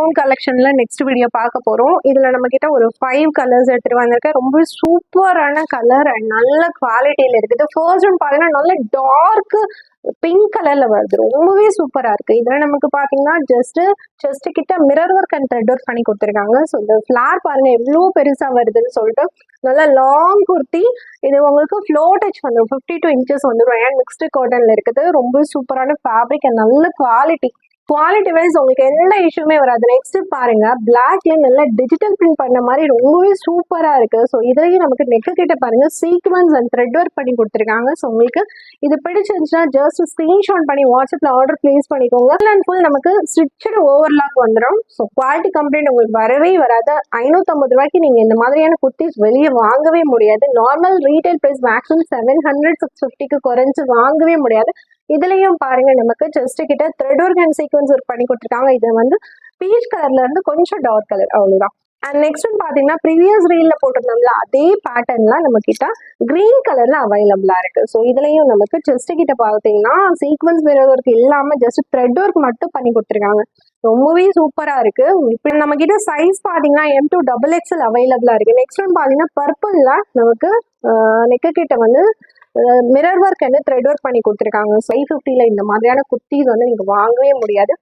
Gown கலெக்ஷன்ல next video பார்க்க போறோம். இதுல நம்ம கிட்ட ஒரு 5 கலர்ஸ் எடுத்துட்டு வந்திருக்கேன். ரொம்ப சூப்பரான கலர் அண்ட் நல்ல குவாலிட்டியில இருக்குது. ஃபர்ஸ்ட் ஒன் பாத்தீங்கன்னா நல்ல டார்க் பிங்க் கலர்ல வருது. ரொம்பவே சூப்பரா இருக்கு. இதுல நமக்கு பாத்தீங்கன்னா ஜஸ்ட் கிட்ட mirror work and thread work பண்ணி கொடுத்துருக்காங்க. ஸோ இந்த ஃபிளார் பாருங்க எவ்வளோ பெருசா வருதுன்னு சொல்லிட்டு நல்லா லாங் குர்த்தி. இது உங்களுக்கு ஃப்ளோ டச் வந்துடும். 52 இன்ச்சஸ் வந்துடும். அண்ட் மிக்ஸ்டு காட்டன்ல இருக்குது. ரொம்ப சூப்பரான ஃபேப்ரிக் அண்ட் நல்ல குவாலிட்டி வைஸ் உங்களுக்கு எந்த இஷ்யூமே வராது. நெக்ஸ்ட் பாருங்க, பிளாக்ல நல்ல டிஜிட்டல் பிரிண்ட் பண்ண மாதிரி ரொம்பவே சூப்பரா இருக்கு. ஸோ இதுலயும் நமக்கு நெக்கு கிட்ட பாருங்க சீக்வன்ஸ் அண்ட் த்ரெட் ஒர்க் பண்ணி கொடுத்துருக்காங்க. ஸோ உங்களுக்கு இது பிடிச்சிருந்துச்சுன்னா ஜஸ்ட் ஸ்கிரீன்ஷாட் பண்ணி வாட்ஸ்அப்ல ஆர்டர் பிளேஸ் பண்ணிக்கோங்க. ஃபுல் அண்ட் ஃபுல் நமக்கு ஸ்டிச்சடு ஓவர்லாக் வந்துடும். ஸோ குவாலிட்டி கம்ப்ளைண்ட் உங்களுக்கு வரவே வராது. 550 ரூபாய்க்கு நீங்க இந்த மாதிரியான குர்த்திஸ் வெளியே வாங்கவே முடியாது. நார்மல் ரீட்டைல் பிரைஸ் மேக்ஸிமம் 700 650க்கு குறைஞ்சு வாங்கவே முடியாது. இதுலயும் பாருங்க நமக்கு ஜஸ்ட் கிட்ட thread work and sequence work பண்ணி கொடுத்துருக்காங்க. இது வந்து பீச் கலர்ல இருந்து கொஞ்சம் டார்க் கலர், அவ்வளவுதான். அண்ட் நெக்ஸ்ட் பாத்தீங்கன்னா ப்ரீவியஸ் ரீல்ல போட்டிருந்தோம்ல அதே பேட்டர்ன்ல நம்ம கிட்ட கிரீன் கலர்ல அவைலபிளா இருக்கு. ஸோ இதுலயும் நமக்கு ஜஸ்ட் கிட்ட பாத்தீங்கன்னா சீக்வன்ஸ் மிரர் ஒர்க் இல்லாம ஜஸ்ட் த்ரெட் ஒர்க் மட்டும் பண்ணி கொடுத்துருக்காங்க. ரொம்பவே சூப்பரா இருக்கு. இப்போ நம்ம கிட்ட சைஸ் பாத்தீங்கன்னா M2 XXL அவைலபிளா இருக்கு. நெக்ஸ்ட் ஒன் பாத்தீங்கன்னா பர்பிள்ல நமக்கு நெக்கு கிட்ட வந்து மிரர் ஒர்க் வந்து த்ரெட் ஒர்க் பண்ணி கொடுத்துருக்காங்க. 550ல இந்த மாதிரியான குர்த்திஸ் வந்து நீங்க வாங்கவே முடியாது.